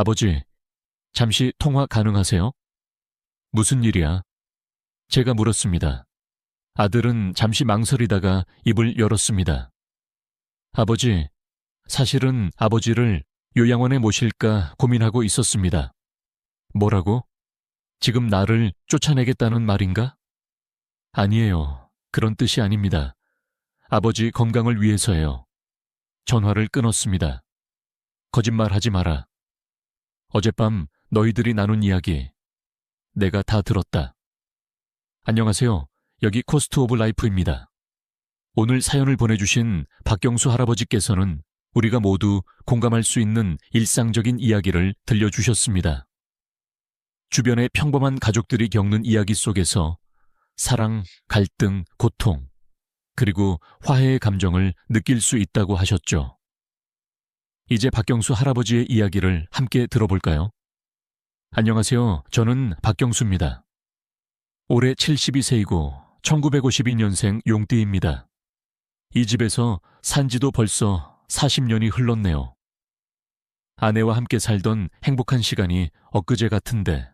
아버지, 잠시 통화 가능하세요? 무슨 일이야? 제가 물었습니다. 아들은 잠시 망설이다가 입을 열었습니다. 아버지, 사실은 아버지를 요양원에 모실까 고민하고 있었습니다. 뭐라고? 지금 나를 쫓아내겠다는 말인가? 아니에요. 그런 뜻이 아닙니다. 아버지 건강을 위해서예요. 전화를 끊었습니다. 거짓말하지 마라. 어젯밤 너희들이 나눈 이야기 내가 다 들었다. 안녕하세요. 여기 코스트 오브 라이프입니다. 오늘 사연을 보내주신 박경수 할아버지께서는 우리가 모두 공감할 수 있는 일상적인 이야기를 들려주셨습니다. 주변의 평범한 가족들이 겪는 이야기 속에서 사랑, 갈등, 고통, 그리고 화해의 감정을 느낄 수 있다고 하셨죠. 이제 박경수 할아버지의 이야기를 함께 들어볼까요? 안녕하세요. 저는 박경수입니다. 올해 72세이고 1952년생 용띠입니다. 이 집에서 산 지도 벌써 40년이 흘렀네요. 아내와 함께 살던 행복한 시간이 엊그제 같은데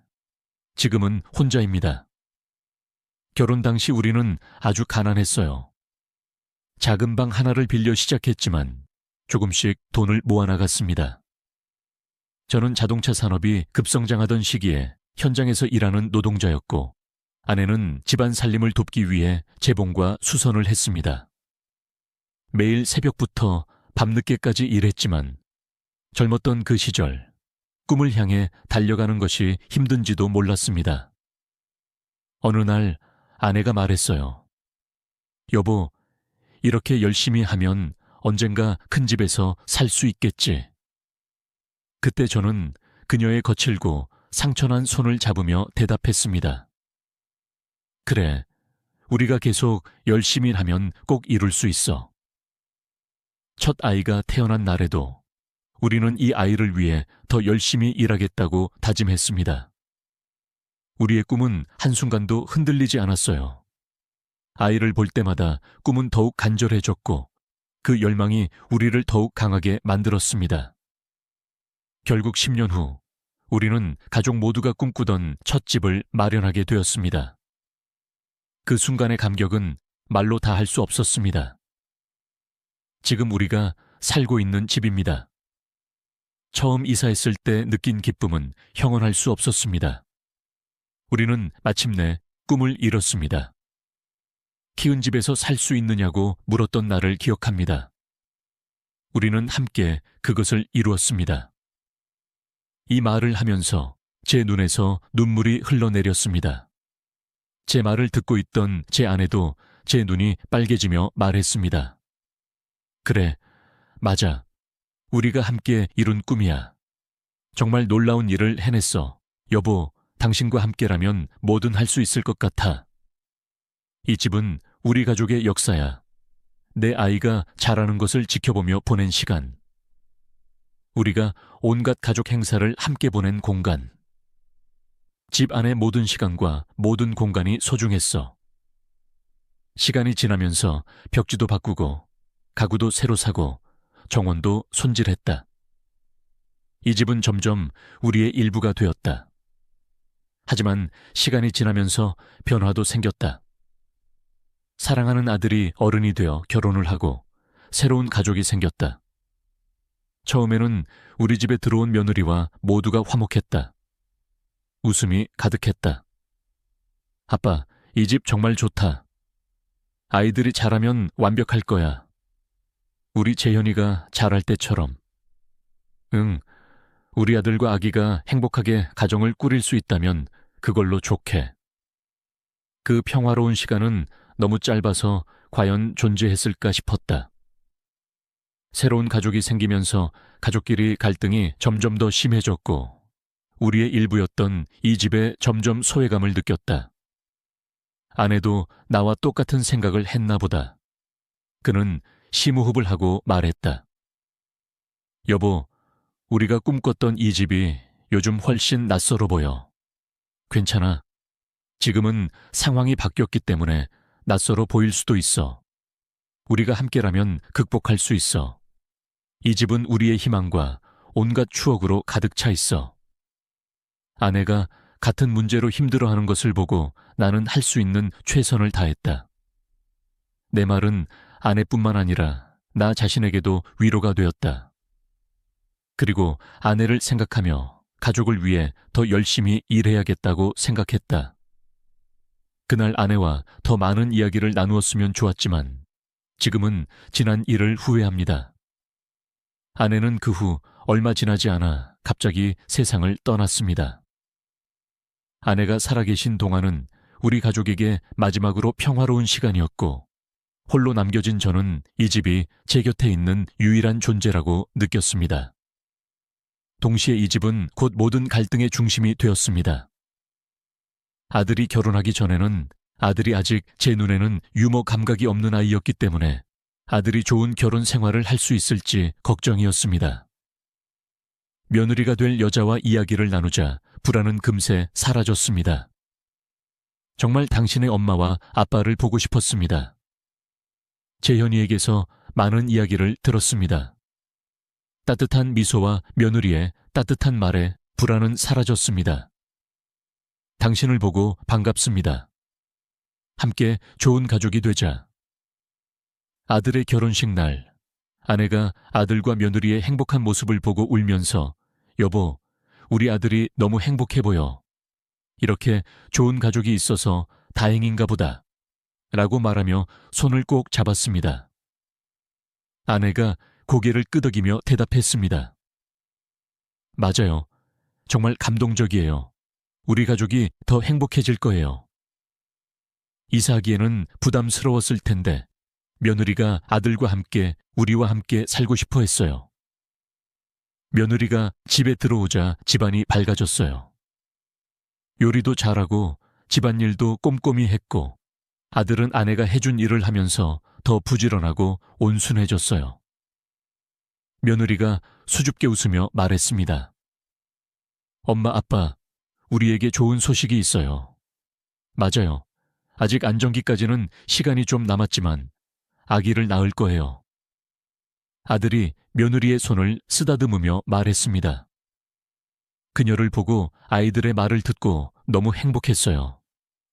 지금은 혼자입니다. 결혼 당시 우리는 아주 가난했어요. 작은 방 하나를 빌려 시작했지만 조금씩 돈을 모아나갔습니다. 저는 자동차 산업이 급성장하던 시기에 현장에서 일하는 노동자였고 아내는 집안 살림을 돕기 위해 재봉과 수선을 했습니다. 매일 새벽부터 밤늦게까지 일했지만 젊었던 그 시절 꿈을 향해 달려가는 것이 힘든지도 몰랐습니다. 어느 날 아내가 말했어요. 여보, 이렇게 열심히 하면 언젠가 큰 집에서 살 수 있겠지. 그때 저는 그녀의 거칠고 상처난 손을 잡으며 대답했습니다. 그래, 우리가 계속 열심히 하면 꼭 이룰 수 있어. 첫 아이가 태어난 날에도 우리는 이 아이를 위해 더 열심히 일하겠다고 다짐했습니다. 우리의 꿈은 한순간도 흔들리지 않았어요. 아이를 볼 때마다 꿈은 더욱 간절해졌고 그 열망이 우리를 더욱 강하게 만들었습니다. 결국 10년 후 우리는 가족 모두가 꿈꾸던 첫 집을 마련하게 되었습니다. 그 순간의 감격은 말로 다 할 수 없었습니다. 지금 우리가 살고 있는 집입니다. 처음 이사했을 때 느낀 기쁨은 형언할 수 없었습니다. 우리는 마침내 꿈을 이뤘습니다. 키운 집에서 살 수 있느냐고 물었던 날을 기억합니다. 우리는 함께 그것을 이루었습니다. 이 말을 하면서 제 눈에서 눈물이 흘러내렸습니다. 제 말을 듣고 있던 제 아내도 제 눈이 빨개지며 말했습니다. 그래, 맞아. 우리가 함께 이룬 꿈이야. 정말 놀라운 일을 해냈어. 여보, 당신과 함께라면 뭐든 할 수 있을 것 같아. 이 집은 우리 가족의 역사야. 내 아이가 자라는 것을 지켜보며 보낸 시간. 우리가 온갖 가족 행사를 함께 보낸 공간. 집 안의 모든 시간과 모든 공간이 소중했어. 시간이 지나면서 벽지도 바꾸고 가구도 새로 사고 정원도 손질했다. 이 집은 점점 우리의 일부가 되었다. 하지만 시간이 지나면서 변화도 생겼다. 사랑하는 아들이 어른이 되어 결혼을 하고 새로운 가족이 생겼다. 처음에는 우리 집에 들어온 며느리와 모두가 화목했다. 웃음이 가득했다. 아빠, 이 집 정말 좋다. 아이들이 잘하면 완벽할 거야. 우리 재현이가 잘할 때처럼. 응, 우리 아들과 아기가 행복하게 가정을 꾸릴 수 있다면 그걸로 좋게. 그 평화로운 시간은 너무 짧아서 과연 존재했을까 싶었다. 새로운 가족이 생기면서 가족끼리 갈등이 점점 더 심해졌고 우리의 일부였던 이 집에 점점 소외감을 느꼈다. 아내도 나와 똑같은 생각을 했나 보다. 그는 심호흡을 하고 말했다. 여보, 우리가 꿈꿨던 이 집이 요즘 훨씬 낯설어 보여. 괜찮아. 지금은 상황이 바뀌었기 때문에 낯설어 보일 수도 있어. 우리가 함께라면 극복할 수 있어. 이 집은 우리의 희망과 온갖 추억으로 가득 차 있어. 아내가 같은 문제로 힘들어하는 것을 보고 나는 할 수 있는 최선을 다했다. 내 말은 아내뿐만 아니라 나 자신에게도 위로가 되었다. 그리고 아내를 생각하며 가족을 위해 더 열심히 일해야겠다고 생각했다. 그날 아내와 더 많은 이야기를 나누었으면 좋았지만 지금은 지난 일을 후회합니다. 아내는 그 후 얼마 지나지 않아 갑자기 세상을 떠났습니다. 아내가 살아계신 동안은 우리 가족에게 마지막으로 평화로운 시간이었고 홀로 남겨진 저는 이 집이 제 곁에 있는 유일한 존재라고 느꼈습니다. 동시에 이 집은 곧 모든 갈등의 중심이 되었습니다. 아들이 결혼하기 전에는 아들이 아직 제 눈에는 유머 감각이 없는 아이였기 때문에 아들이 좋은 결혼 생활을 할 수 있을지 걱정이었습니다. 며느리가 될 여자와 이야기를 나누자 불안은 금세 사라졌습니다. 정말 당신의 엄마와 아빠를 보고 싶었습니다. 재현이에게서 많은 이야기를 들었습니다. 따뜻한 미소와 며느리의 따뜻한 말에 불안은 사라졌습니다. 당신을 보고 반갑습니다. 함께 좋은 가족이 되자. 아들의 결혼식 날, 아내가 아들과 며느리의 행복한 모습을 보고 울면서 여보, 우리 아들이 너무 행복해 보여. 이렇게 좋은 가족이 있어서 다행인가 보다. 라고 말하며 손을 꼭 잡았습니다. 아내가 고개를 끄덕이며 대답했습니다. 맞아요. 정말 감동적이에요. 우리 가족이 더 행복해질 거예요. 이사하기에는 부담스러웠을 텐데 며느리가 아들과 함께 우리와 함께 살고 싶어 했어요. 며느리가 집에 들어오자 집안이 밝아졌어요. 요리도 잘하고 집안일도 꼼꼼히 했고 아들은 아내가 해준 일을 하면서 더 부지런하고 온순해졌어요. 며느리가 수줍게 웃으며 말했습니다. 엄마, 아빠, 우리에게 좋은 소식이 있어요. 맞아요. 아직 안정기까지는 시간이 좀 남았지만 아기를 낳을 거예요. 아들이 며느리의 손을 쓰다듬으며 말했습니다. 그녀를 보고 아이들의 말을 듣고 너무 행복했어요.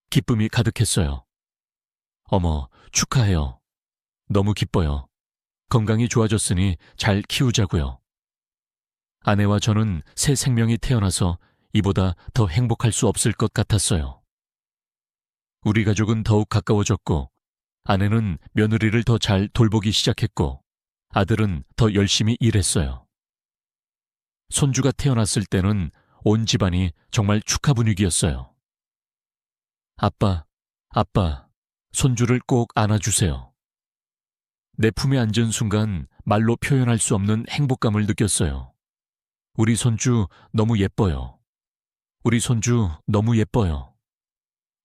기쁨이 가득했어요. 어머, 축하해요. 너무 기뻐요. 건강이 좋아졌으니 잘 키우자고요. 아내와 저는 새 생명이 태어나서 이보다 더 행복할 수 없을 것 같았어요. 우리 가족은 더욱 가까워졌고 아내는 며느리를 더 잘 돌보기 시작했고 아들은 더 열심히 일했어요. 손주가 태어났을 때는 온 집안이 정말 축하 분위기였어요. 아빠, 손주를 꼭 안아주세요. 내 품에 앉은 순간 말로 표현할 수 없는 행복감을 느꼈어요. 우리 손주 너무 예뻐요. 우리 손주 너무 예뻐요.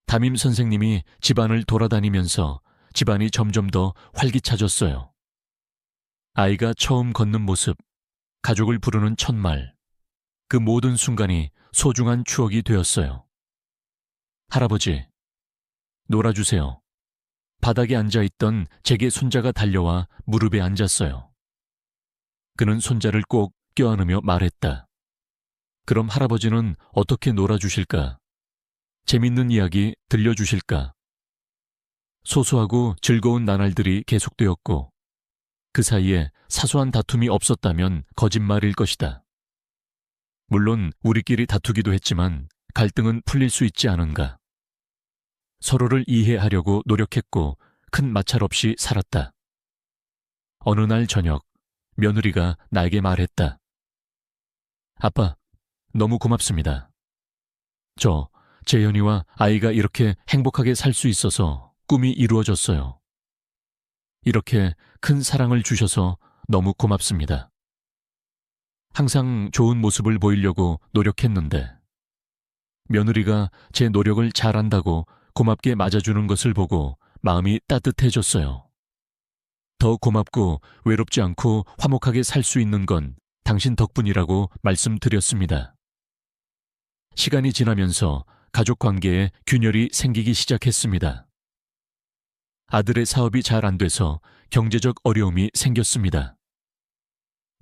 담임 선생님이 집안을 돌아다니면서 집안이 점점 더 활기차졌어요. 아이가 처음 걷는 모습, 가족을 부르는 첫말, 그 모든 순간이 소중한 추억이 되었어요. 할아버지, 놀아주세요. 바닥에 앉아있던 제게 손자가 달려와 무릎에 앉았어요. 그는 손자를 꼭 껴안으며 말했다. 그럼 할아버지는 어떻게 놀아주실까? 재밌는 이야기 들려주실까? 소소하고 즐거운 나날들이 계속되었고 그 사이에 사소한 다툼이 없었다면 거짓말일 것이다. 물론 우리끼리 다투기도 했지만 갈등은 풀릴 수 있지 않은가. 서로를 이해하려고 노력했고 큰 마찰 없이 살았다. 어느 날 저녁 며느리가 나에게 말했다. 아빠, 너무 고맙습니다. 저 재현이와 아이가 이렇게 행복하게 살 수 있어서 꿈이 이루어졌어요. 이렇게 큰 사랑을 주셔서 너무 고맙습니다. 항상 좋은 모습을 보이려고 노력했는데 며느리가 제 노력을 잘한다고 고맙게 맞아주는 것을 보고 마음이 따뜻해졌어요. 더 고맙고 외롭지 않고 화목하게 살 수 있는 건 당신 덕분이라고 말씀드렸습니다. 시간이 지나면서 가족 관계에 균열이 생기기 시작했습니다. 아들의 사업이 잘 안 돼서 경제적 어려움이 생겼습니다.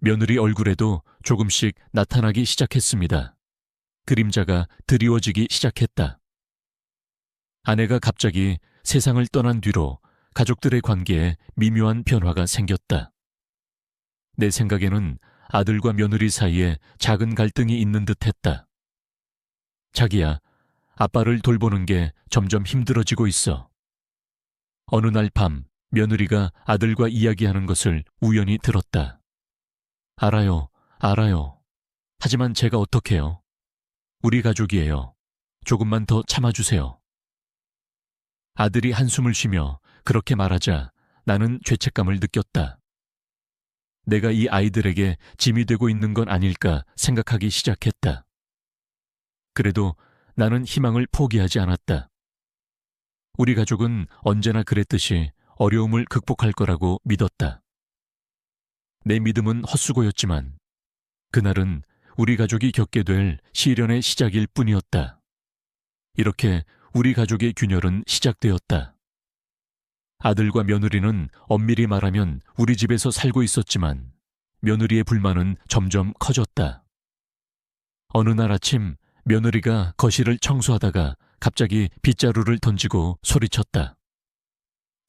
며느리 얼굴에도 조금씩 나타나기 시작했습니다. 그림자가 드리워지기 시작했다. 아내가 갑자기 세상을 떠난 뒤로 가족들의 관계에 미묘한 변화가 생겼다. 내 생각에는 아들과 며느리 사이에 작은 갈등이 있는 듯했다. 자기야, 아빠를 돌보는 게 점점 힘들어지고 있어. 어느 날 밤 며느리가 아들과 이야기하는 것을 우연히 들었다. 알아요, 알아요. 하지만 제가 어떡해요? 우리 가족이에요. 조금만 더 참아주세요. 아들이 한숨을 쉬며 그렇게 말하자 나는 죄책감을 느꼈다. 내가 이 아이들에게 짐이 되고 있는 건 아닐까 생각하기 시작했다. 그래도 나는 희망을 포기하지 않았다. 우리 가족은 언제나 그랬듯이 어려움을 극복할 거라고 믿었다. 내 믿음은 헛수고였지만 그날은 우리 가족이 겪게 될 시련의 시작일 뿐이었다. 이렇게 우리 가족의 균열은 시작되었다. 아들과 며느리는 엄밀히 말하면 우리 집에서 살고 있었지만 며느리의 불만은 점점 커졌다. 어느 날 아침 며느리가 거실을 청소하다가 갑자기 빗자루를 던지고 소리쳤다.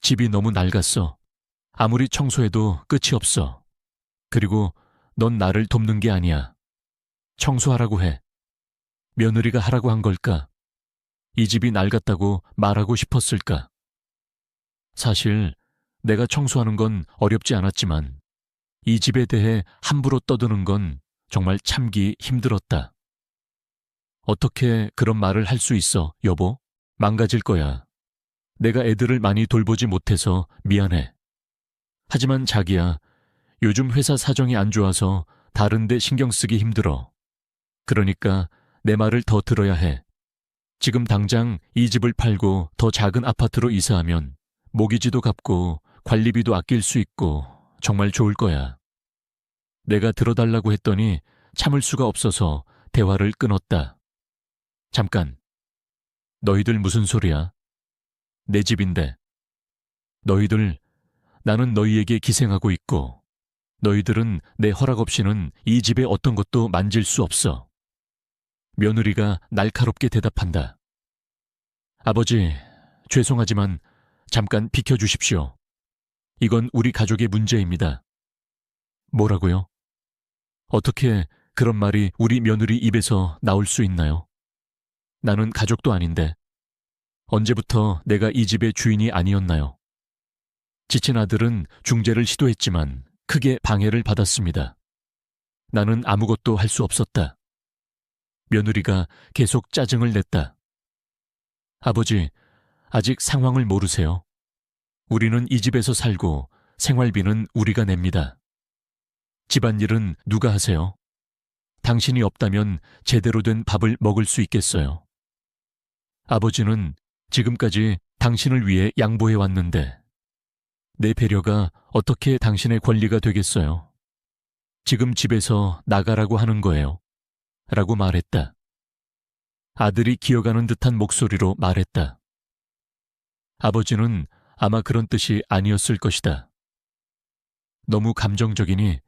집이 너무 낡았어. 아무리 청소해도 끝이 없어. 그리고 넌 나를 돕는 게 아니야. 청소하라고 해. 며느리가 하라고 한 걸까? 이 집이 낡았다고 말하고 싶었을까? 사실 내가 청소하는 건 어렵지 않았지만 이 집에 대해 함부로 떠드는 건 정말 참기 힘들었다. 어떻게 그런 말을 할 수 있어, 여보? 망가질 거야. 내가 애들을 많이 돌보지 못해서 미안해. 하지만 자기야, 요즘 회사 사정이 안 좋아서 다른 데 신경 쓰기 힘들어. 그러니까 내 말을 더 들어야 해. 지금 당장 이 집을 팔고 더 작은 아파트로 이사하면 모기지도 갚고 관리비도 아낄 수 있고 정말 좋을 거야. 내가 들어달라고 했더니 참을 수가 없어서 대화를 끊었다. 잠깐. 너희들 무슨 소리야? 내 집인데. 너희들, 나는 너희에게 기생하고 있고 너희들은 내 허락 없이는 이 집의 어떤 것도 만질 수 없어. 며느리가 날카롭게 대답한다. 아버지, 죄송하지만 잠깐 비켜주십시오. 이건 우리 가족의 문제입니다. 뭐라고요? 어떻게 그런 말이 우리 며느리 입에서 나올 수 있나요? 나는 가족도 아닌데 언제부터 내가 이 집의 주인이 아니었나요? 지친 아들은 중재를 시도했지만 크게 방해를 받았습니다. 나는 아무것도 할 수 없었다. 며느리가 계속 짜증을 냈다. 아버지, 아직 상황을 모르세요. 우리는 이 집에서 살고 생활비는 우리가 냅니다. 집안일은 누가 하세요? 당신이 없다면 제대로 된 밥을 먹을 수 있겠어요. 아버지는 지금까지 당신을 위해 양보해 왔는데 내 배려가 어떻게 당신의 권리가 되겠어요? 지금 집에서 나가라고 하는 거예요. 라고 말했다. 아들이 기어가는 듯한 목소리로 말했다. 아버지는 아마 그런 뜻이 아니었을 것이다. 너무 감정적이니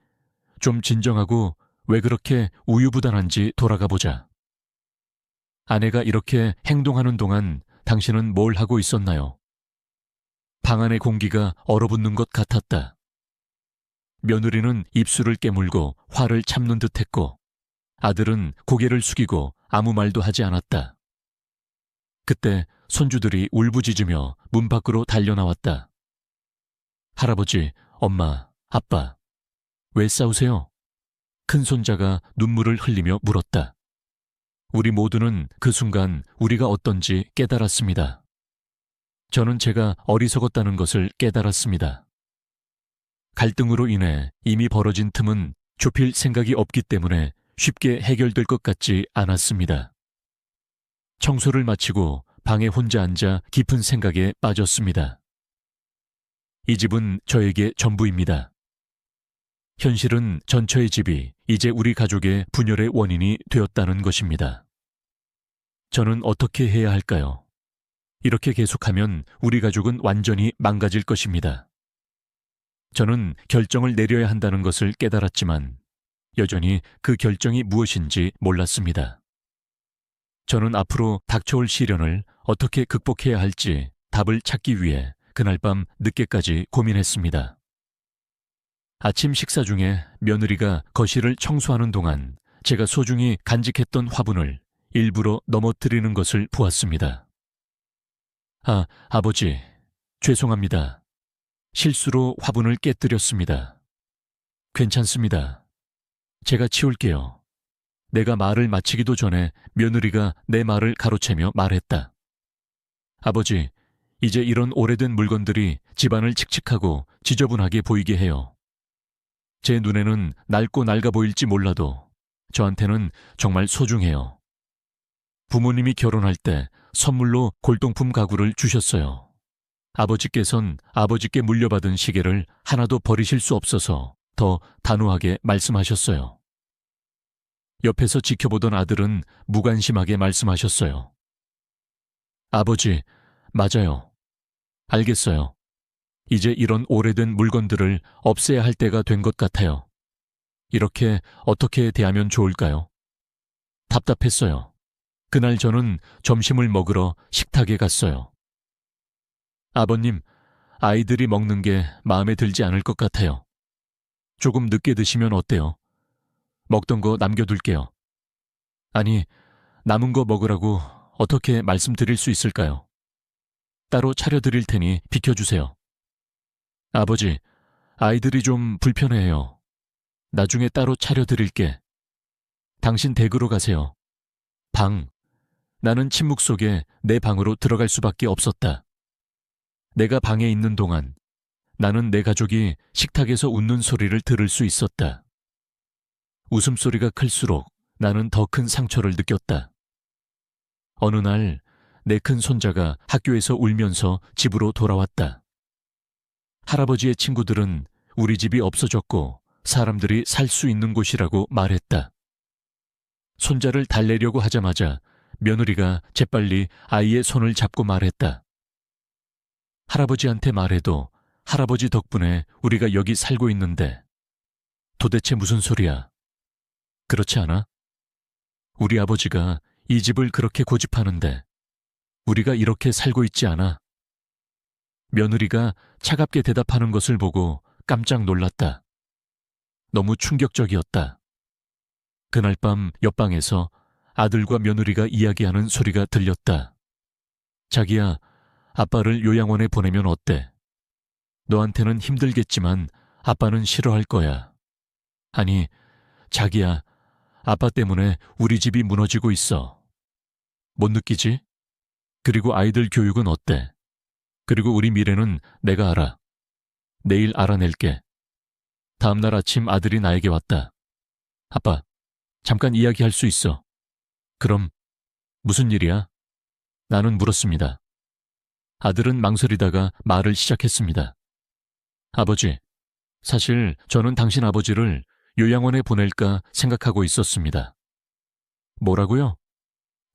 좀 진정하고 왜 그렇게 우유부단한지 돌아가 보자. 아내가 이렇게 행동하는 동안 당신은 뭘 하고 있었나요? 방 안의 공기가 얼어붙는 것 같았다. 며느리는 입술을 깨물고 화를 참는 듯했고 아들은 고개를 숙이고 아무 말도 하지 않았다. 그때 손주들이 울부짖으며 문 밖으로 달려나왔다. 할아버지, 엄마, 아빠, 왜 싸우세요? 큰 손자가 눈물을 흘리며 물었다. 우리 모두는 그 순간 우리가 어떤지 깨달았습니다. 저는 제가 어리석었다는 것을 깨달았습니다. 갈등으로 인해 이미 벌어진 틈은 좁힐 생각이 없기 때문에 쉽게 해결될 것 같지 않았습니다. 청소를 마치고 방에 혼자 앉아 깊은 생각에 빠졌습니다. 이 집은 저에게 전부입니다. 현실은 전처의 집이 이제 우리 가족의 분열의 원인이 되었다는 것입니다. 저는 어떻게 해야 할까요? 이렇게 계속하면 우리 가족은 완전히 망가질 것입니다. 저는 결정을 내려야 한다는 것을 깨달았지만 여전히 그 결정이 무엇인지 몰랐습니다. 저는 앞으로 닥쳐올 시련을 어떻게 극복해야 할지 답을 찾기 위해 그날 밤 늦게까지 고민했습니다. 아침 식사 중에 며느리가 거실을 청소하는 동안 제가 소중히 간직했던 화분을 일부러 넘어뜨리는 것을 보았습니다. 아버지, 죄송합니다. 실수로 화분을 깨뜨렸습니다. 괜찮습니다. 제가 치울게요. 내가 말을 마치기도 전에 며느리가 내 말을 가로채며 말했다. 아버지, 이제 이런 오래된 물건들이 집안을 칙칙하고 지저분하게 보이게 해요. 제 눈에는 낡고 낡아 보일지 몰라도 저한테는 정말 소중해요. 부모님이 결혼할 때 선물로 골동품 가구를 주셨어요. 아버지께선 아버지께 물려받은 시계를 하나도 버리실 수 없어서 더 단호하게 말씀하셨어요. 옆에서 지켜보던 아들은 무관심하게 말씀하셨어요. 아버지, 맞아요. 알겠어요. 이제 이런 오래된 물건들을 없애야 할 때가 된 것 같아요. 이렇게 어떻게 대하면 좋을까요? 답답했어요. 그날 저는 점심을 먹으러 식탁에 갔어요. 아버님, 아이들이 먹는 게 마음에 들지 않을 것 같아요. 조금 늦게 드시면 어때요? 먹던 거 남겨둘게요. 아니, 남은 거 먹으라고 어떻게 말씀드릴 수 있을까요? 따로 차려드릴 테니 비켜주세요. 아버지, 아이들이 좀 불편해해요. 나중에 따로 차려드릴게. 당신 댁으로 가세요. 나는 침묵 속에 내 방으로 들어갈 수밖에 없었다. 내가 방에 있는 동안 나는 내 가족이 식탁에서 웃는 소리를 들을 수 있었다. 웃음소리가 클수록 나는 더 큰 상처를 느꼈다. 어느 날 내 큰 손자가 학교에서 울면서 집으로 돌아왔다. 할아버지의 친구들은 우리 집이 없어졌고 사람들이 살 수 있는 곳이라고 말했다. 손자를 달래려고 하자마자 며느리가 재빨리 아이의 손을 잡고 말했다. 할아버지한테 말해도 할아버지 덕분에 우리가 여기 살고 있는데 도대체 무슨 소리야? 그렇지 않아? 우리 아버지가 이 집을 그렇게 고집하는데 우리가 이렇게 살고 있지 않아? 며느리가 차갑게 대답하는 것을 보고 깜짝 놀랐다. 너무 충격적이었다. 그날 밤 옆방에서 아들과 며느리가 이야기하는 소리가 들렸다. 자기야, 아빠를 요양원에 보내면 어때? 너한테는 힘들겠지만 아빠는 싫어할 거야. 아니, 자기야, 아빠 때문에 우리 집이 무너지고 있어. 못 느끼지? 그리고 아이들 교육은 어때? 그리고 우리 미래는 내가 알아. 내일 알아낼게. 다음 날 아침 아들이 나에게 왔다. 아빠, 잠깐 이야기할 수 있어. 그럼 무슨 일이야? 나는 물었습니다. 아들은 망설이다가 말을 시작했습니다. 아버지, 사실 저는 당신 아버지를 요양원에 보낼까 생각하고 있었습니다. 뭐라고요?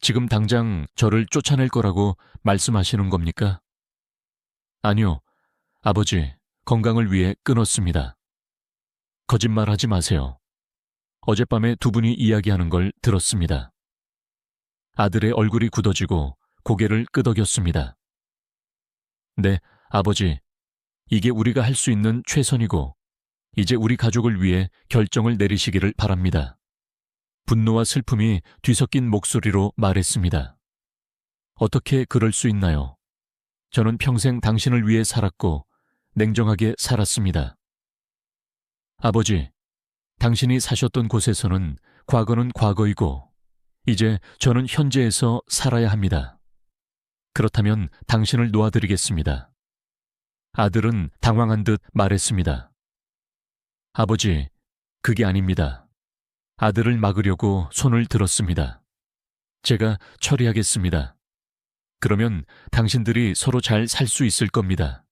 지금 당장 저를 쫓아낼 거라고 말씀하시는 겁니까? 아니요, 아버지, 건강을 위해 끊었습니다. 거짓말하지 마세요. 어젯밤에 두 분이 이야기하는 걸 들었습니다. 아들의 얼굴이 굳어지고 고개를 끄덕였습니다. 네, 아버지, 이게 우리가 할 수 있는 최선이고 이제 우리 가족을 위해 결정을 내리시기를 바랍니다. 분노와 슬픔이 뒤섞인 목소리로 말했습니다. 어떻게 그럴 수 있나요? 저는 평생 당신을 위해 살았고 냉정하게 살았습니다. 아버지, 당신이 사셨던 곳에서는 과거는 과거이고 이제 저는 현재에서 살아야 합니다. 그렇다면 당신을 놓아드리겠습니다. 아들은 당황한 듯 말했습니다. 아버지, 그게 아닙니다. 아들을 막으려고 손을 들었습니다. 제가 처리하겠습니다. 그러면 당신들이 서로 잘 살 수 있을 겁니다.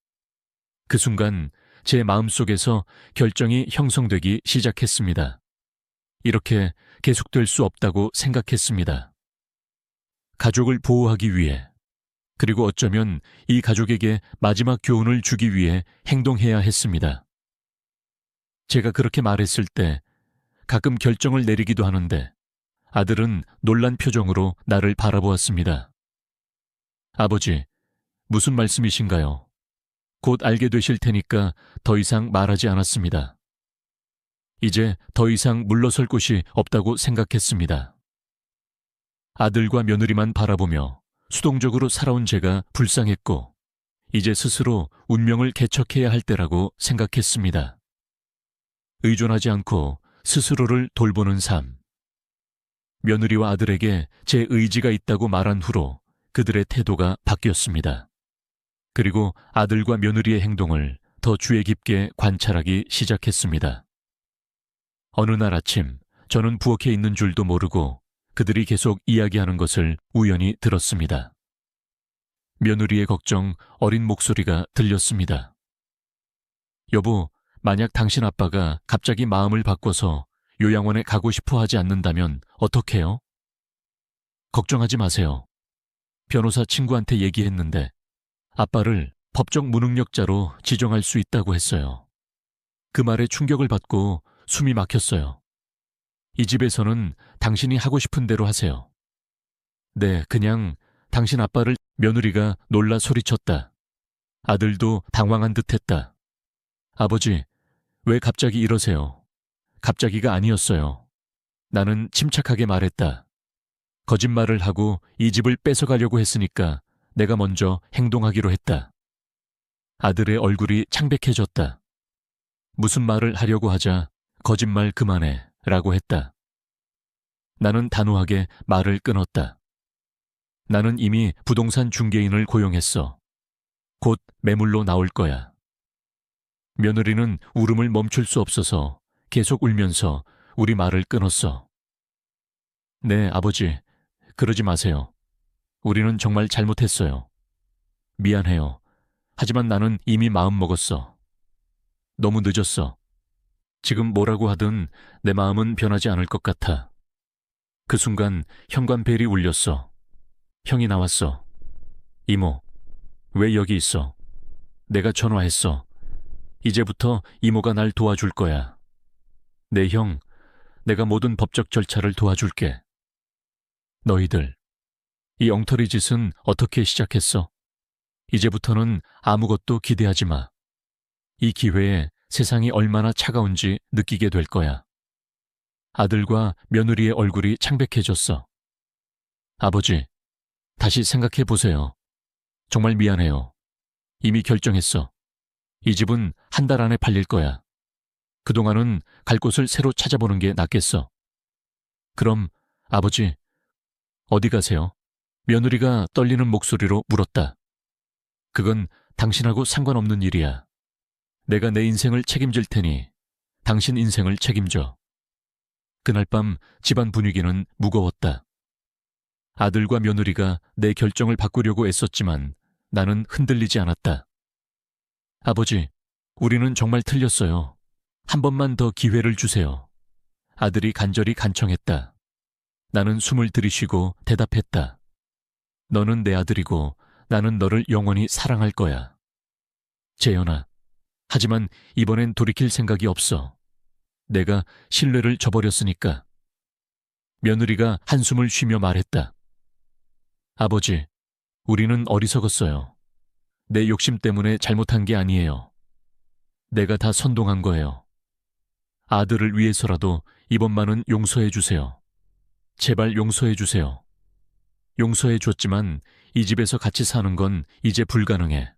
그 순간 제 마음속에서 결정이 형성되기 시작했습니다. 이렇게 계속될 수 없다고 생각했습니다. 가족을 보호하기 위해, 그리고 어쩌면 이 가족에게 마지막 교훈을 주기 위해 행동해야 했습니다. 제가 그렇게 말했을 때 가끔 결정을 내리기도 하는데 아들은 놀란 표정으로 나를 바라보았습니다. 아버지, 무슨 말씀이신가요? 곧 알게 되실 테니까 더 이상 말하지 않았습니다. 이제 더 이상 물러설 곳이 없다고 생각했습니다. 아들과 며느리만 바라보며 수동적으로 살아온 제가 불쌍했고 이제 스스로 운명을 개척해야 할 때라고 생각했습니다. 의존하지 않고 스스로를 돌보는 삶. 며느리와 아들에게 제 의지가 있다고 말한 후로 그들의 태도가 바뀌었습니다. 그리고 아들과 며느리의 행동을 더 주의 깊게 관찰하기 시작했습니다. 어느 날 아침 저는 부엌에 있는 줄도 모르고 그들이 계속 이야기하는 것을 우연히 들었습니다. 며느리의 걱정 어린 목소리가 들렸습니다. 여보, 만약 당신 아빠가 갑자기 마음을 바꿔서 요양원에 가고 싶어 하지 않는다면 어떡해요? 걱정하지 마세요. 변호사 친구한테 얘기했는데 아빠를 법적 무능력자로 지정할 수 있다고 했어요. 그 말에 충격을 받고 숨이 막혔어요. 이 집에서는 당신이 하고 싶은 대로 하세요. 네, 그냥 당신 아빠를. 며느리가 놀라 소리쳤다. 아들도 당황한 듯했다. 아버지, 왜 갑자기 이러세요? 갑자기가 아니었어요. 나는 침착하게 말했다. 거짓말을 하고 이 집을 뺏어가려고 했으니까 내가 먼저 행동하기로 했다. 아들의 얼굴이 창백해졌다. 무슨 말을 하려고 하자 거짓말 그만해 라고 했다. 나는 단호하게 말을 끊었다. 나는 이미 부동산 중개인을 고용했어. 곧 매물로 나올 거야. 며느리는 울음을 멈출 수 없어서 계속 울면서 우리 말을 끊었어. 네, 아버지, 그러지 마세요. 우리는 정말 잘못했어요. 미안해요. 하지만 나는 이미 마음 먹었어. 너무 늦었어. 지금 뭐라고 하든 내 마음은 변하지 않을 것 같아. 그 순간 현관벨이 울렸어. 형이 나왔어. 이모, 왜 여기 있어? 내가 전화했어. 이제부터 이모가 날 도와줄 거야. 네, 형, 내가 모든 법적 절차를 도와줄게. 너희들, 이 엉터리 짓은 어떻게 시작했어? 이제부터는 아무것도 기대하지 마. 이 기회에 세상이 얼마나 차가운지 느끼게 될 거야. 아들과 며느리의 얼굴이 창백해졌어. 아버지, 다시 생각해 보세요. 정말 미안해요. 이미 결정했어. 이 집은 한 달 안에 팔릴 거야. 그동안은 갈 곳을 새로 찾아보는 게 낫겠어. 그럼 아버지, 어디 가세요? 며느리가 떨리는 목소리로 물었다. 그건 당신하고 상관없는 일이야. 내가 내 인생을 책임질 테니 당신 인생을 책임져. 그날 밤 집안 분위기는 무거웠다. 아들과 며느리가 내 결정을 바꾸려고 애썼지만 나는 흔들리지 않았다. 아버지, 우리는 정말 틀렸어요. 한 번만 더 기회를 주세요. 아들이 간절히 간청했다. 나는 숨을 들이쉬고 대답했다. 너는 내 아들이고 나는 너를 영원히 사랑할 거야. 재현아, 하지만 이번엔 돌이킬 생각이 없어. 내가 신뢰를 저버렸으니까. 며느리가 한숨을 쉬며 말했다. 아버지, 우리는 어리석었어요. 내 욕심 때문에 잘못한 게 아니에요. 내가 다 선동한 거예요. 아들을 위해서라도 이번만은 용서해 주세요. 제발 용서해 주세요. 용서해 줬지만 이 집에서 같이 사는 건 이제 불가능해.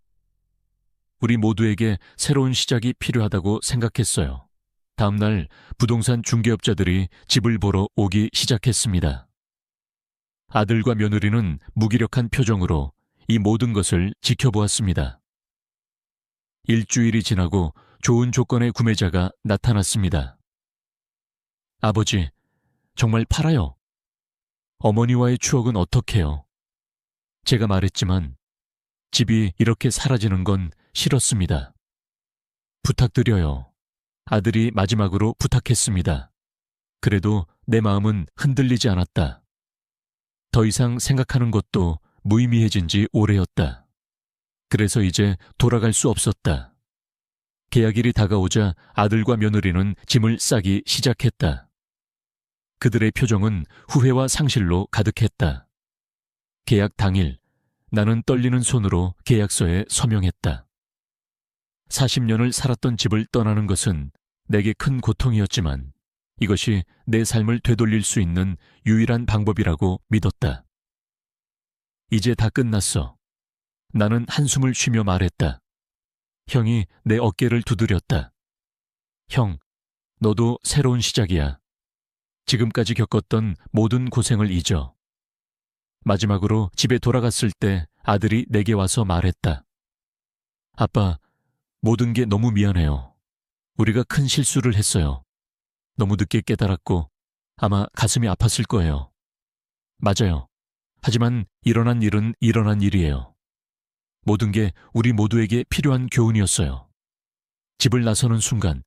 우리 모두에게 새로운 시작이 필요하다고 생각했어요. 다음 날 부동산 중개업자들이 집을 보러 오기 시작했습니다. 아들과 며느리는 무기력한 표정으로 이 모든 것을 지켜보았습니다. 일주일이 지나고 좋은 조건의 구매자가 나타났습니다. 아버지, 정말 팔아요. 어머니와의 추억은 어떡해요? 제가 말했지만 집이 이렇게 사라지는 건 싫었습니다. 부탁드려요. 아들이 마지막으로 부탁했습니다. 그래도 내 마음은 흔들리지 않았다. 더 이상 생각하는 것도 무의미해진 지 오래였다. 그래서 이제 돌아갈 수 없었다. 계약일이 다가오자 아들과 며느리는 짐을 싸기 시작했다. 그들의 표정은 후회와 상실로 가득했다. 계약 당일, 나는 떨리는 손으로 계약서에 서명했다. 40년을 살았던 집을 떠나는 것은 내게 큰 고통이었지만 이것이 내 삶을 되돌릴 수 있는 유일한 방법이라고 믿었다. 이제 다 끝났어. 나는 한숨을 쉬며 말했다. 형이 내 어깨를 두드렸다. 형, 너도 새로운 시작이야. 지금까지 겪었던 모든 고생을 잊어. 마지막으로 집에 돌아갔을 때 아들이 내게 와서 말했다. 아빠, 모든 게 너무 미안해요. 우리가 큰 실수를 했어요. 너무 늦게 깨달았고 아마 가슴이 아팠을 거예요. 맞아요. 하지만 일어난 일은 일어난 일이에요. 모든 게 우리 모두에게 필요한 교훈이었어요. 집을 나서는 순간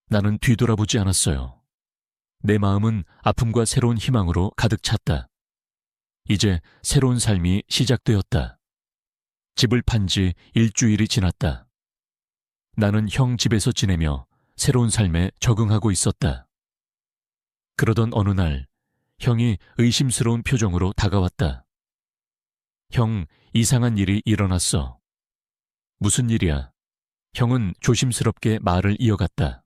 나는 뒤돌아보지 않았어요. 내 마음은 아픔과 새로운 희망으로 가득 찼다. 이제 새로운 삶이 시작되었다. 집을 판 지 일주일이 지났다. 나는 형 집에서 지내며 새로운 삶에 적응하고 있었다. 그러던 어느 날 형이 의심스러운 표정으로 다가왔다. 형, 이상한 일이 일어났어. 무슨 일이야? 형은 조심스럽게 말을 이어갔다.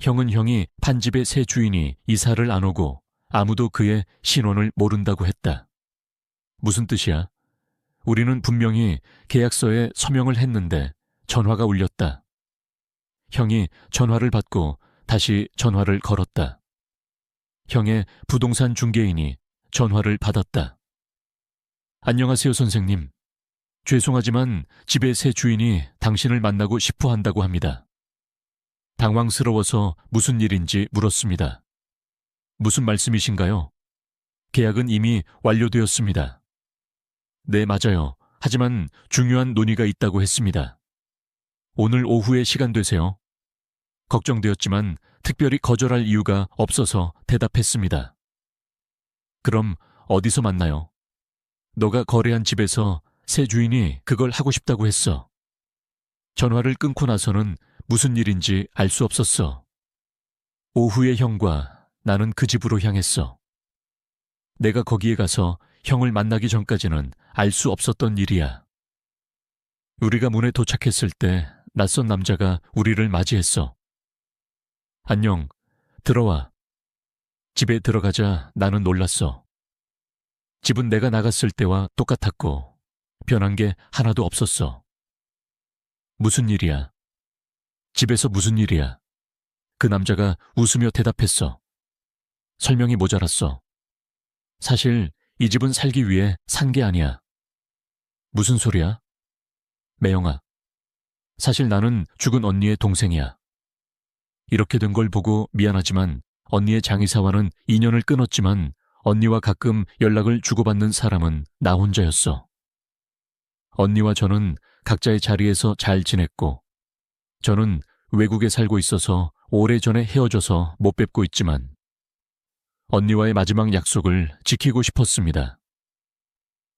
형이 판집의 새 주인이 이사를 안 오고 아무도 그의 신원을 모른다고 했다. 무슨 뜻이야? 우리는 분명히 계약서에 서명을 했는데 전화가 울렸다. 형이 전화를 받고 다시 전화를 걸었다. 형의 부동산 중개인이 전화를 받았다. 안녕하세요, 선생님. 죄송하지만 집의 새 주인이 당신을 만나고 싶어 한다고 합니다. 당황스러워서 무슨 일인지 물었습니다. 무슨 말씀이신가요? 계약은 이미 완료되었습니다. 네, 맞아요. 하지만 중요한 논의가 있다고 했습니다. 오늘 오후에 시간 되세요? 걱정되었지만 특별히 거절할 이유가 없어서 대답했습니다. 그럼 어디서 만나요? 너가 거래한 집에서 새 주인이 그걸 하고 싶다고 했어. 전화를 끊고 나서는 무슨 일인지 알 수 없었어. 오후에 형과 나는 그 집으로 향했어. 내가 거기에 가서 형을 만나기 전까지는 알 수 없었던 일이야. 우리가 문에 도착했을 때 낯선 남자가 우리를 맞이했어. 안녕, 들어와. 집에 들어가자 나는 놀랐어. 집은 내가 나갔을 때와 똑같았고 변한 게 하나도 없었어. 무슨 일이야? 집에서 무슨 일이야? 그 남자가 웃으며 대답했어. 설명이 모자랐어. 사실 이 집은 살기 위해 산 게 아니야. 무슨 소리야? 매영아, 사실 나는 죽은 언니의 동생이야. 이렇게 된 걸 보고 미안하지만 언니의 장의사와는 인연을 끊었지만 언니와 가끔 연락을 주고받는 사람은 나 혼자였어. 언니와 저는 각자의 자리에서 잘 지냈고 저는 외국에 살고 있어서 오래전에 헤어져서 못 뵙고 있지만 언니와의 마지막 약속을 지키고 싶었습니다.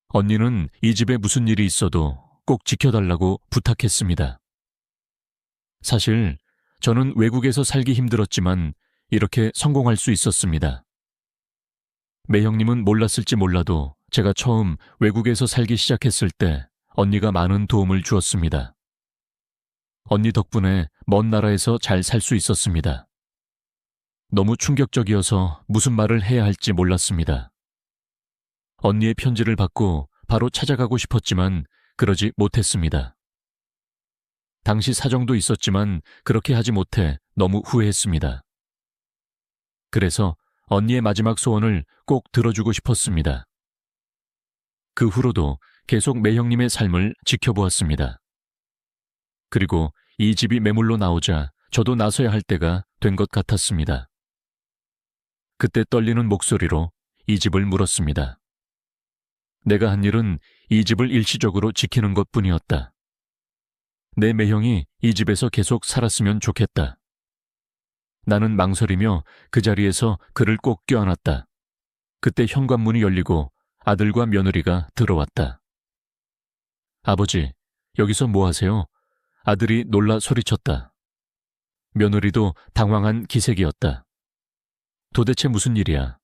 언니는 이 집에 무슨 일이 있어도 꼭 지켜달라고 부탁했습니다. 사실 저는 외국에서 살기 힘들었지만 이렇게 성공할 수 있었습니다. 매형님은 몰랐을지 몰라도 제가 처음 외국에서 살기 시작했을 때 언니가 많은 도움을 주었습니다. 언니 덕분에 먼 나라에서 잘 살 수 있었습니다. 너무 충격적이어서 무슨 말을 해야 할지 몰랐습니다. 언니의 편지를 받고 바로 찾아가고 싶었지만 그러지 못했습니다. 당시 사정도 있었지만 그렇게 하지 못해 너무 후회했습니다. 그래서 언니의 마지막 소원을 꼭 들어주고 싶었습니다. 그 후로도 계속 매형님의 삶을 지켜보았습니다. 그리고 이 집이 매물로 나오자 저도 나서야 할 때가 된 것 같았습니다. 그때 떨리는 목소리로 이 집을 물었습니다. 내가 한 일은 이 집을 일시적으로 지키는 것뿐이었다. 내 매형이 이 집에서 계속 살았으면 좋겠다. 나는 망설이며 그 자리에서 그를 꼭 껴안았다. 그때 현관문이 열리고 아들과 며느리가 들어왔다. 아버지, 여기서 뭐 하세요? 아들이 놀라 소리쳤다. 며느리도 당황한 기색이었다. 도대체 무슨 일이야?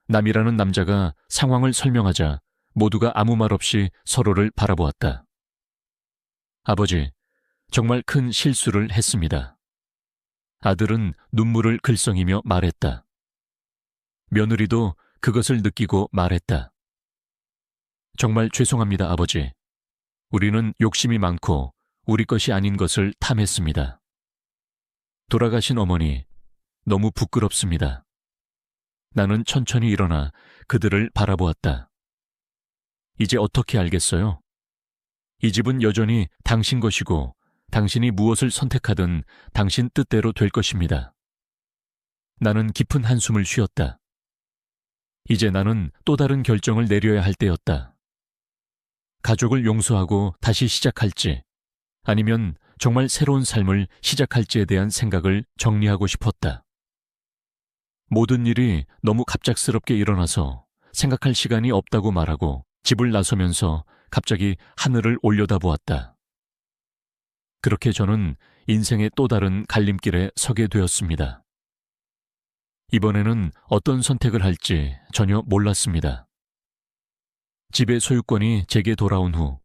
남이라는 남자가 상황을 설명하자 모두가 아무 말 없이 서로를 바라보았다. 아버지, 정말 큰 실수를 했습니다. 아들은 눈물을 글썽이며 말했다. 며느리도 그것을 느끼고 말했다. 정말 죄송합니다, 아버지. 우리는 욕심이 많고 우리 것이 아닌 것을 탐했습니다. 돌아가신 어머니, 너무 부끄럽습니다. 나는 천천히 일어나 그들을 바라보았다. 이제 어떻게 알겠어요? 이 집은 여전히 당신 것이고 당신이 무엇을 선택하든 당신 뜻대로 될 것입니다. 나는 깊은 한숨을 쉬었다. 이제 나는 또 다른 결정을 내려야 할 때였다. 가족을 용서하고 다시 시작할지, 아니면 정말 새로운 삶을 시작할지에 대한 생각을 정리하고 싶었다. 모든 일이 너무 갑작스럽게 일어나서 생각할 시간이 없다고 말하고 집을 나서면서 갑자기 하늘을 올려다보았다. 그렇게 저는 인생의 또 다른 갈림길에 서게 되었습니다. 이번에는 어떤 선택을 할지 전혀 몰랐습니다. 집의 소유권이 제게 돌아온 후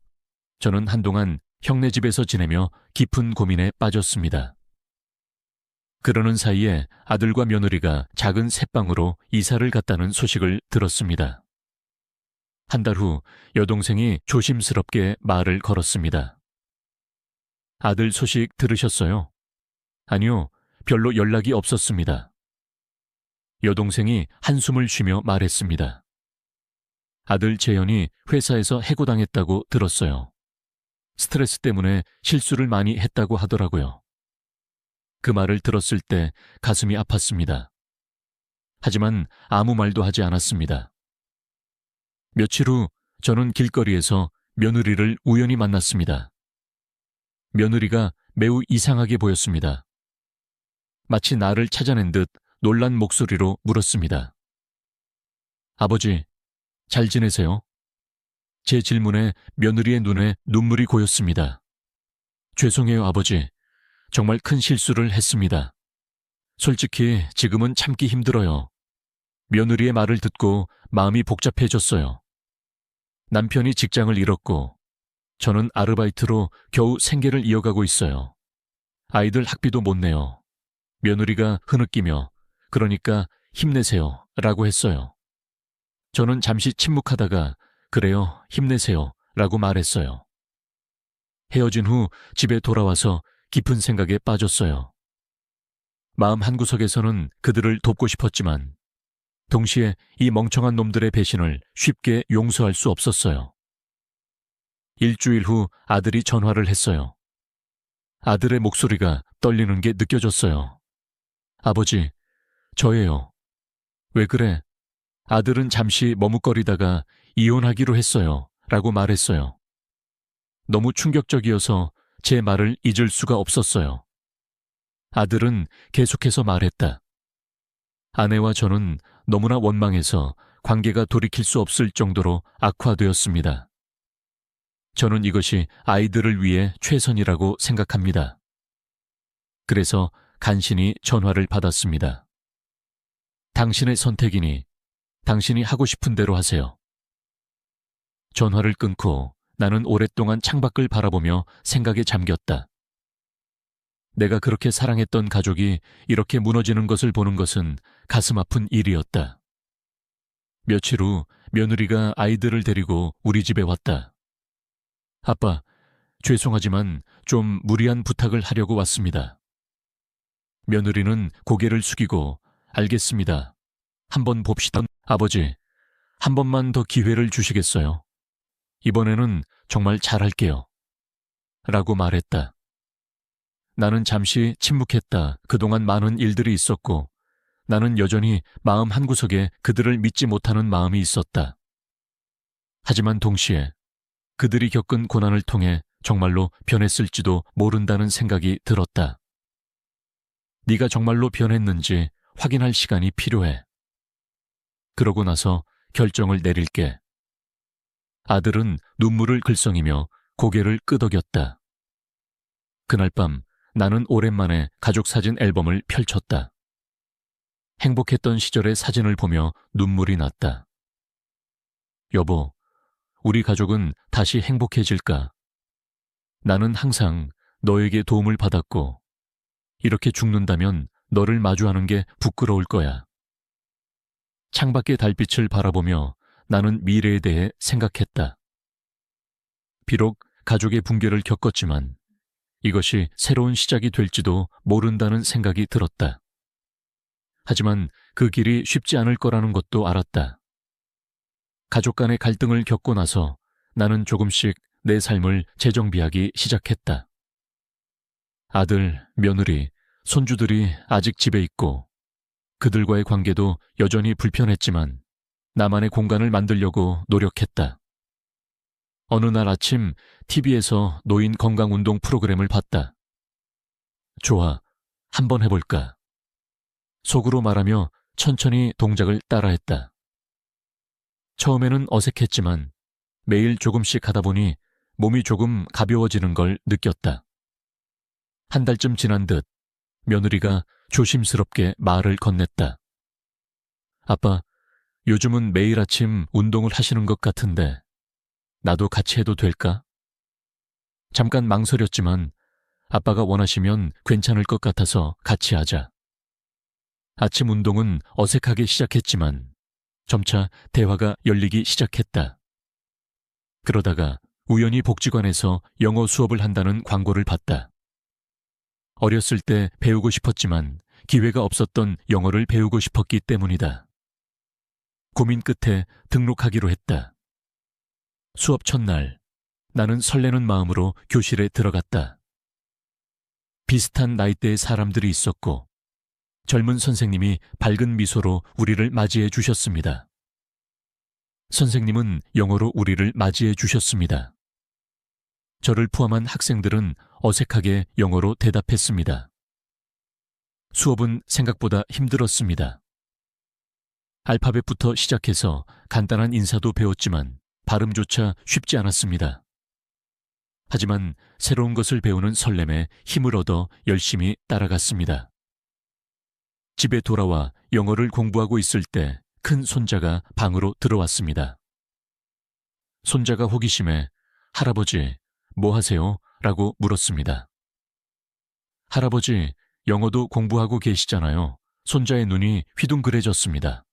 저는 한동안 형네 집에서 지내며 깊은 고민에 빠졌습니다. 그러는 사이에 아들과 며느리가 작은 새방으로 이사를 갔다는 소식을 들었습니다. 한 달 후 여동생이 조심스럽게 말을 걸었습니다. 아들 소식 들으셨어요? 아니요, 별로 연락이 없었습니다. 여동생이 한숨을 쉬며 말했습니다. 아들 재현이 회사에서 해고당했다고 들었어요. 스트레스 때문에 실수를 많이 했다고 하더라고요. 그 말을 들었을 때 가슴이 아팠습니다. 하지만 아무 말도 하지 않았습니다. 며칠 후 저는 길거리에서 며느리를 우연히 만났습니다. 며느리가 매우 이상하게 보였습니다. 마치 나를 찾아낸 듯 놀란 목소리로 물었습니다. 아버지, 잘 지내세요? 제 질문에 며느리의 눈에 눈물이 고였습니다. 죄송해요, 아버지. 정말 큰 실수를 했습니다. 솔직히 지금은 참기 힘들어요. 며느리의 말을 듣고 마음이 복잡해졌어요. 남편이 직장을 잃었고 저는 아르바이트로 겨우 생계를 이어가고 있어요. 아이들 학비도 못 내요. 며느리가 흐느끼며 그러니까 힘내세요 라고 했어요. 저는 잠시 침묵하다가 그래요, 힘내세요 라고 말했어요. 헤어진 후 집에 돌아와서 깊은 생각에 빠졌어요. 마음 한구석에서는 그들을 돕고 싶었지만 동시에 이 멍청한 놈들의 배신을 쉽게 용서할 수 없었어요. 일주일 후 아들이 전화를 했어요. 아들의 목소리가 떨리는 게 느껴졌어요. 아버지, 저예요. 왜 그래? 아들은 잠시 머뭇거리다가 이혼하기로 했어요 라고 말했어요. 너무 충격적이어서 제 말을 잊을 수가 없었어요. 아들은 계속해서 말했다. 아내와 저는 너무나 원망해서 관계가 돌이킬 수 없을 정도로 악화되었습니다. 저는 이것이 아이들을 위해 최선이라고 생각합니다. 그래서 간신히 전화를 받았습니다. 당신의 선택이니 당신이 하고 싶은 대로 하세요. 전화를 끊고 나는 오랫동안 창밖을 바라보며 생각에 잠겼다. 내가 그렇게 사랑했던 가족이 이렇게 무너지는 것을 보는 것은 가슴 아픈 일이었다. 며칠 후 며느리가 아이들을 데리고 우리 집에 왔다. 아빠, 죄송하지만 좀 무리한 부탁을 하려고 왔습니다. 며느리는 고개를 숙이고 알겠습니다. 한번 봅시다. 아버지, 한 번만 더 기회를 주시겠어요? 이번에는 정말 잘할게요. 라고 말했다. 나는 잠시 침묵했다. 그동안 많은 일들이 있었고 나는 여전히 마음 한구석에 그들을 믿지 못하는 마음이 있었다. 하지만 동시에 그들이 겪은 고난을 통해 정말로 변했을지도 모른다는 생각이 들었다. 네가 정말로 변했는지 확인할 시간이 필요해. 그러고 나서 결정을 내릴게. 아들은 눈물을 글썽이며 고개를 끄덕였다. 그날 밤 나는 오랜만에 가족 사진 앨범을 펼쳤다. 행복했던 시절의 사진을 보며 눈물이 났다. 여보, 우리 가족은 다시 행복해질까? 나는 항상 너에게 도움을 받았고, 이렇게 죽는다면 너를 마주하는 게 부끄러울 거야. 창밖의 달빛을 바라보며 나는 미래에 대해 생각했다. 비록 가족의 붕괴를 겪었지만 이것이 새로운 시작이 될지도 모른다는 생각이 들었다. 하지만 그 길이 쉽지 않을 거라는 것도 알았다. 가족 간의 갈등을 겪고 나서 나는 조금씩 내 삶을 재정비하기 시작했다. 아들, 며느리, 손주들이 아직 집에 있고 그들과의 관계도 여전히 불편했지만 나만의 공간을 만들려고 노력했다. 어느 날 아침 TV에서 노인 건강운동 프로그램을 봤다. 좋아, 한번 해볼까? 속으로 말하며 천천히 동작을 따라했다. 처음에는 어색했지만 매일 조금씩 하다 보니 몸이 조금 가벼워지는 걸 느꼈다. 한 달쯤 지난 듯 며느리가 조심스럽게 말을 건넸다. 아빠, 요즘은 매일 아침 운동을 하시는 것 같은데 나도 같이 해도 될까? 잠깐 망설였지만 아빠가 원하시면 괜찮을 것 같아서 같이 하자. 아침 운동은 어색하게 시작했지만 점차 대화가 열리기 시작했다. 그러다가 우연히 복지관에서 영어 수업을 한다는 광고를 봤다. 어렸을 때 배우고 싶었지만 기회가 없었던 영어를 배우고 싶었기 때문이다. 고민 끝에 등록하기로 했다. 수업 첫날, 나는 설레는 마음으로 교실에 들어갔다. 비슷한 나이대의 사람들이 있었고 젊은 선생님이 밝은 미소로 우리를 맞이해 주셨습니다. 선생님은 영어로 우리를 맞이해 주셨습니다. 저를 포함한 학생들은 어색하게 영어로 대답했습니다. 수업은 생각보다 힘들었습니다. 알파벳부터 시작해서 간단한 인사도 배웠지만 발음조차 쉽지 않았습니다. 하지만 새로운 것을 배우는 설렘에 힘을 얻어 열심히 따라갔습니다. 집에 돌아와 영어를 공부하고 있을 때 큰 손자가 방으로 들어왔습니다. 손자가 호기심에 할아버지, 뭐 하세요? 라고 물었습니다. 할아버지, 영어도 공부하고 계시잖아요. 손자의 눈이 휘둥그레졌습니다.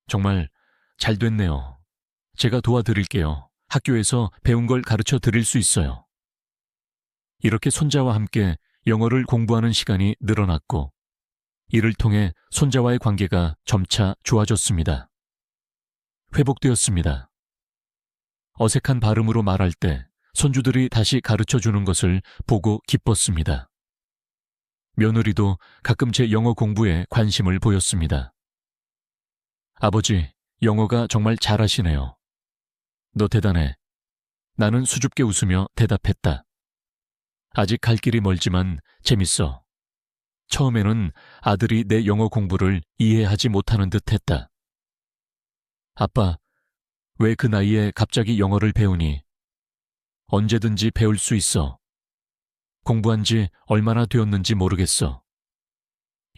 정말 잘 됐네요. 제가 도와드릴게요. 학교에서 배운 걸 가르쳐 드릴 수 있어요. 이렇게 손자와 함께 영어를 공부하는 시간이 늘어났고 이를 통해 손자와의 관계가 점차 좋아졌습니다. 회복되었습니다. 어색한 발음으로 말할 때 손주들이 다시 가르쳐주는 것을 보고 기뻤습니다. 며느리도 가끔 제 영어 공부에 관심을 보였습니다. 아버지, 영어가 정말 잘하시네요. 너 대단해. 나는 수줍게 웃으며 대답했다. 아직 갈 길이 멀지만 재밌어. 처음에는 아들이 내 영어 공부를 이해하지 못하는 듯 했다. 아빠, 왜 그 나이에 갑자기 영어를 배우니? 언제든지 배울 수 있어. 공부한 지 얼마나 되었는지 모르겠어.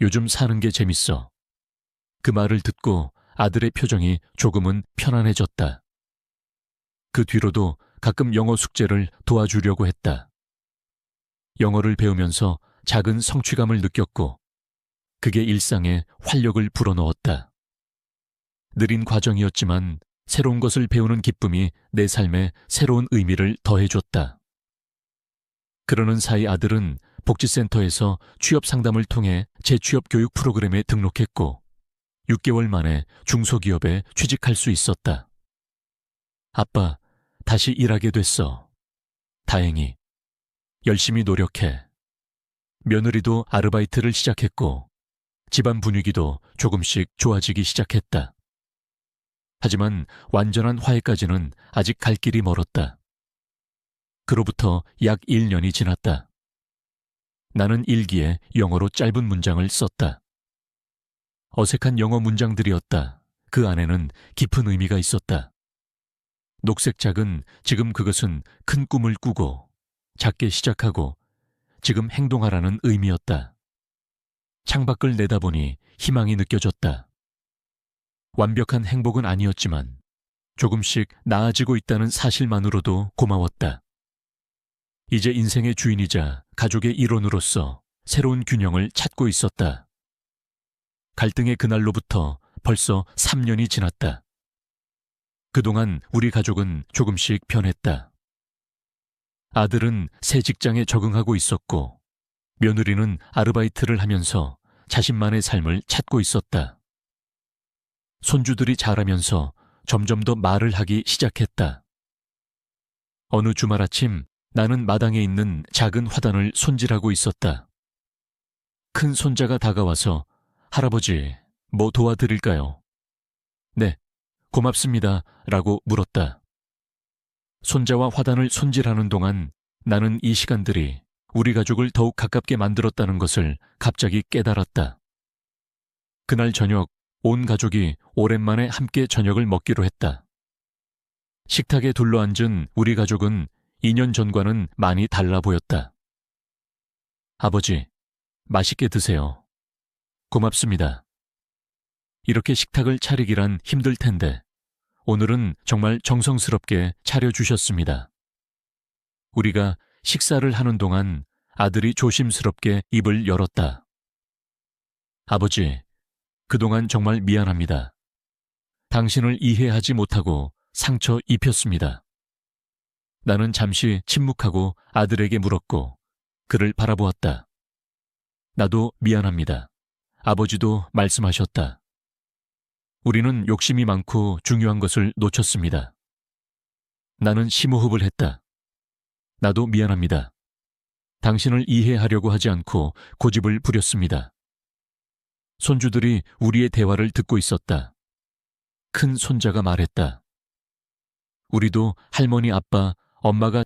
요즘 사는 게 재밌어. 그 말을 듣고 아들의 표정이 조금은 편안해졌다. 그 뒤로도 가끔 영어 숙제를 도와주려고 했다. 영어를 배우면서 작은 성취감을 느꼈고 그게 일상에 활력을 불어넣었다. 느린 과정이었지만 새로운 것을 배우는 기쁨이 내 삶에 새로운 의미를 더해줬다. 그러는 사이 아들은 복지센터에서 취업 상담을 통해 재취업 교육 프로그램에 등록했고 6개월 만에 중소기업에 취직할 수 있었다. 아빠, 다시 일하게 됐어. 다행히. 열심히 노력해. 며느리도 아르바이트를 시작했고 집안 분위기도 조금씩 좋아지기 시작했다. 하지만 완전한 화해까지는 아직 갈 길이 멀었다. 그로부터 약 1년이 지났다. 나는 일기에 영어로 짧은 문장을 썼다. 어색한 영어 문장들이었다. 그 안에는 깊은 의미가 있었다. 녹색 작은 지금 그것은 큰 꿈을 꾸고 작게 시작하고 지금 행동하라는 의미였다. 창밖을 내다보니 희망이 느껴졌다. 완벽한 행복은 아니었지만 조금씩 나아지고 있다는 사실만으로도 고마웠다. 이제 인생의 주인이자 가족의 일원으로서 새로운 균형을 찾고 있었다. 갈등의 그날로부터 벌써 3년이 지났다. 그동안 우리 가족은 조금씩 변했다. 아들은 새 직장에 적응하고 있었고, 며느리는 아르바이트를 하면서 자신만의 삶을 찾고 있었다. 손주들이 자라면서 점점 더 말을 하기 시작했다. 어느 주말 아침 나는 마당에 있는 작은 화단을 손질하고 있었다. 큰 손자가 다가와서 할아버지, 뭐 도와드릴까요? 네, 고맙습니다. 라고 물었다. 손자와 화단을 손질하는 동안 나는 이 시간들이 우리 가족을 더욱 가깝게 만들었다는 것을 갑자기 깨달았다. 그날 저녁 온 가족이 오랜만에 함께 저녁을 먹기로 했다. 식탁에 둘러앉은 우리 가족은 2년 전과는 많이 달라 보였다. 아버지, 맛있게 드세요. 고맙습니다. 이렇게 식탁을 차리기란 힘들 텐데 오늘은 정말 정성스럽게 차려주셨습니다. 우리가 식사를 하는 동안 아들이 조심스럽게 입을 열었다. 아버지, 그동안 정말 미안합니다. 당신을 이해하지 못하고 상처 입혔습니다. 나는 잠시 침묵하고 아들에게 물었고 그를 바라보았다. 나도 미안합니다. 아버지도 말씀하셨다. 우리는 욕심이 많고 중요한 것을 놓쳤습니다. 나는 심호흡을 했다. 나도 미안합니다. 당신을 이해하려고 하지 않고 고집을 부렸습니다. 손주들이 우리의 대화를 듣고 있었다. 큰 손자가 말했다. 우리도 할머니, 아빠, 엄마가